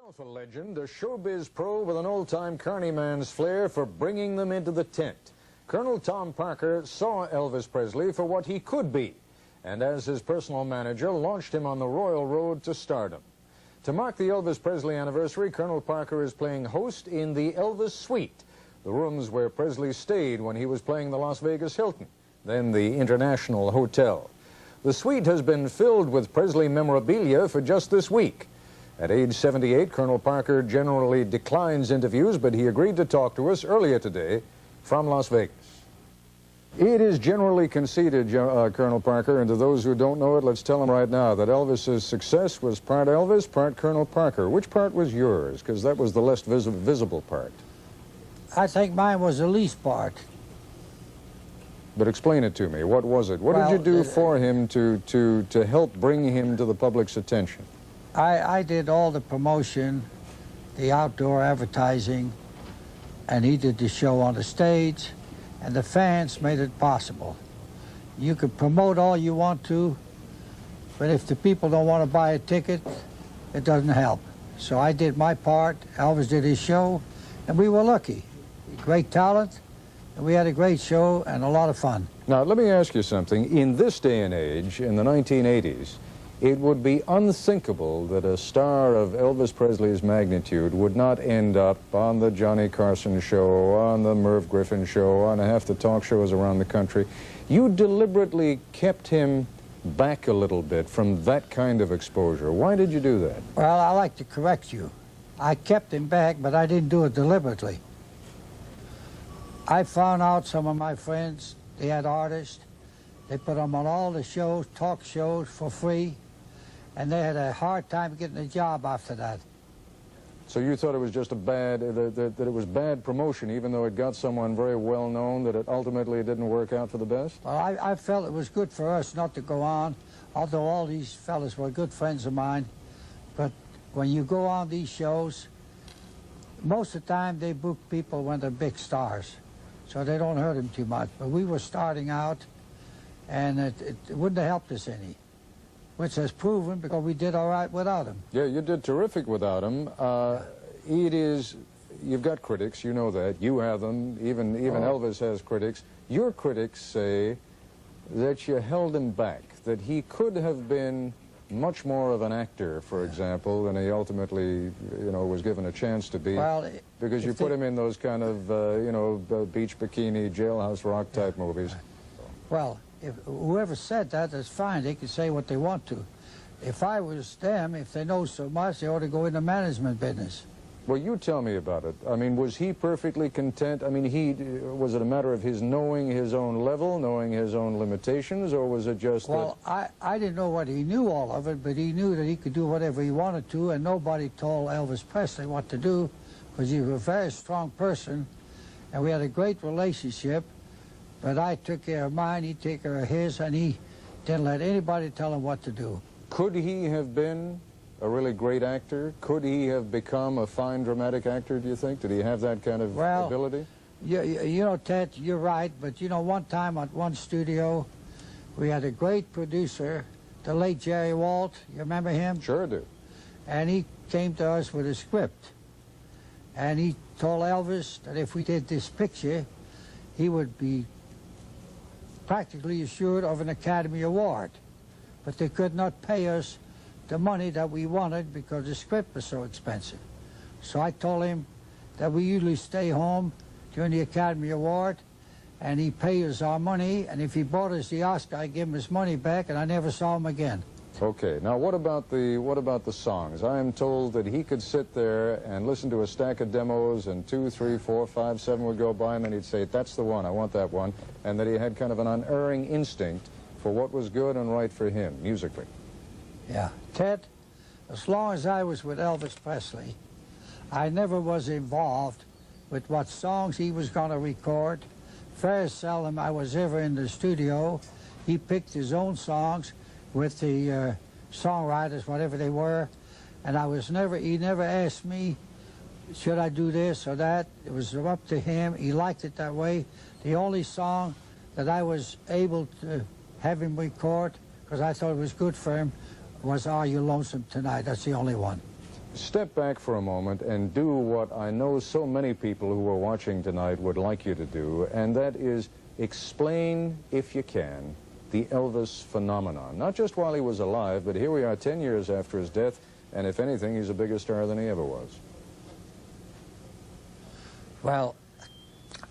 Himself a legend, a showbiz pro with an old-time carny man's flair for bringing them into the tent. Colonel Tom Parker saw Elvis Presley for what he could be, and as his personal manager, launched him on the royal road to stardom. To mark the Elvis Presley anniversary, Colonel Parker is playing host in the Elvis Suite, the rooms where Presley stayed when he was playing the Las Vegas Hilton, then the International Hotel. The suite has been filled with Presley memorabilia for just this week. At age 78, Colonel Parker generally declines interviews, but he agreed to talk to us earlier today from Las Vegas. It is generally conceded, Colonel Parker, and to those who don't know it, let's tell them right now that Elvis's success was part Elvis, part Colonel Parker. Which part was yours? Because that was the less visible part. I think mine was the least part. But explain it to me. What was it? What did you do for him to help bring him to the public's attention? I did all the promotion, the outdoor advertising, and he did the show on the stage, and the fans made it possible. You could promote all you want to, but if the people don't want to buy a ticket, it doesn't help. So I did my part, Elvis did his show, and we were lucky. Great talent, and we had a great show and a lot of fun. Now, let me ask you something. In this day and age, in the 1980s, it would be unthinkable that a star of Elvis Presley's magnitude would not end up on the Johnny Carson show, on the Merv Griffin show, on half the talk shows around the country. You deliberately kept him back a little bit from that kind of exposure. Why did you do that? Well, I like to correct you. I kept him back, but I didn't do it deliberately. I found out some of my friends, they had artists, they put them on all the shows, talk shows for free, and they had a hard time getting a job after that. So you thought it was just a bad, that it was bad promotion, even though it got someone very well known, that it ultimately didn't work out for the best? Well, I felt it was good for us not to go on, although all these fellas were good friends of mine. But when you go on these shows, most of the time they book people when they're big stars, so they don't hurt them too much. But we were starting out, and it wouldn't have helped us any, which has proven because we did all right without him. Yeah, you did terrific without him. You've got critics, you know that. You have them. Even Elvis has critics. Your critics say that you held him back, that he could have been much more of an actor, for example, than he ultimately, was given a chance to be. Well, because you put him in those kind of, beach bikini, jailhouse rock type movies. Well, if whoever said that, that's fine. They can say what they want to. If I was them, if they know so much, they ought to go into management business. Well, you tell me about it. I mean, was he perfectly content? I mean, was it a matter of his knowing his own level, knowing his own limitations, or was it just Well, I didn't know what he knew all of it, but he knew that he could do whatever he wanted to, and nobody told Elvis Presley what to do, because he was a very strong person, and we had a great relationship. But I took care of mine, he took care of his, and he didn't let anybody tell him what to do. Could he have been a really great actor? Could he have become a fine dramatic actor, do you think? Did he have that kind of ability? You know, Ted, you're right, but one time at one studio, we had a great producer, the late Jerry Walt. You remember him? Sure do. And he came to us with a script. And he told Elvis that if we did this picture, he would be practically assured of an Academy Award. But they could not pay us the money that we wanted because the script was so expensive. So I told him that we usually stay home during the Academy Award, and he paid us our money, and if he bought us the Oscar, I give him his money back, and I never saw him again. Okay, now what about the songs? I am told that he could sit there and listen to a stack of demos, and 2, 3, 4, 5, 7 would go by, and then he'd say, that's the one, I want that one, and that he had kind of an unerring instinct for what was good and right for him, musically. Yeah. Ted, as long as I was with Elvis Presley, I never was involved with what songs he was going to record. Very seldom I was ever in the studio. He picked his own songs with the songwriters, whatever they were, and he never asked me, should I do this or that? It was up to him. He liked it that way. The only song that I was able to have him record, because I thought it was good for him, was Are You Lonesome Tonight? That's the only one. step back for a moment and do what I know so many people who are watching tonight would like you to do, and that is explain, if you can, the Elvis phenomenon. Not just while he was alive, but here we are 10 years after his death, and if anything, he's a bigger star than he ever was. Well,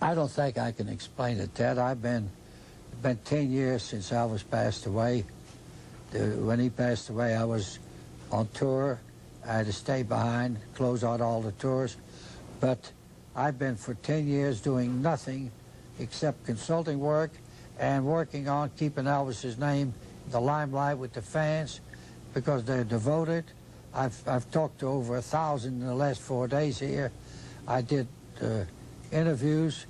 I don't think I can explain it, Ted. It's been 10 years since Elvis passed away. When he passed away, I was on tour. I had to stay behind, close out all the tours. But I've been for 10 years doing nothing except consulting work and working on keeping Elvis's name in the limelight with the fans because they're devoted. I've talked to over 1,000 in the last 4 days here. I did interviews,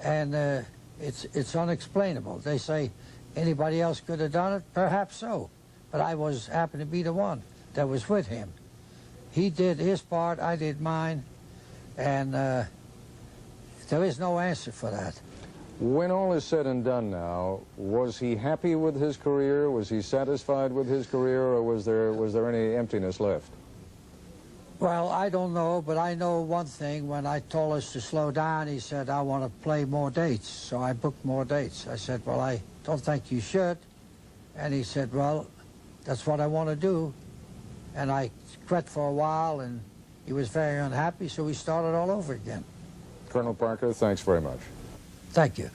and it's unexplainable. They say anybody else could have done it, perhaps so, but I happened to be the one that was with him. He did his part, I did mine, and there is no answer for that. When all is said and done now, was he happy with his career? Was he satisfied with his career, or was there any emptiness left? Well, I don't know, but I know one thing. When I told us to slow down, he said, I want to play more dates. So I booked more dates. I said, well, I don't think you should. And he said, well, that's what I want to do. And I quit for a while, and he was very unhappy, so we started all over again. Colonel Parker, thanks very much. Thank you.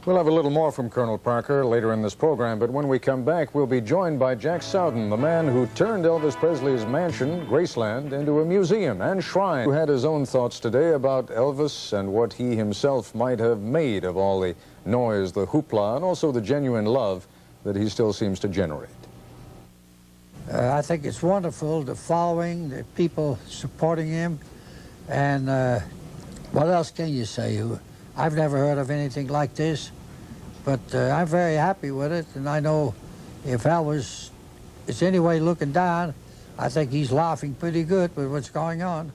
We'll have a little more from Colonel Parker later in this program, but when we come back, we'll be joined by Jack Souden, the man who turned Elvis Presley's mansion, Graceland, into a museum and shrine, who had his own thoughts today about Elvis and what he himself might have made of all the noise, the hoopla, and also the genuine love that he still seems to generate. I think it's wonderful, the following, the people supporting him, and what else can you say? I've never heard of anything like this, but I'm very happy with it, and I know if Elvis is anyway looking down, I think he's laughing pretty good with what's going on.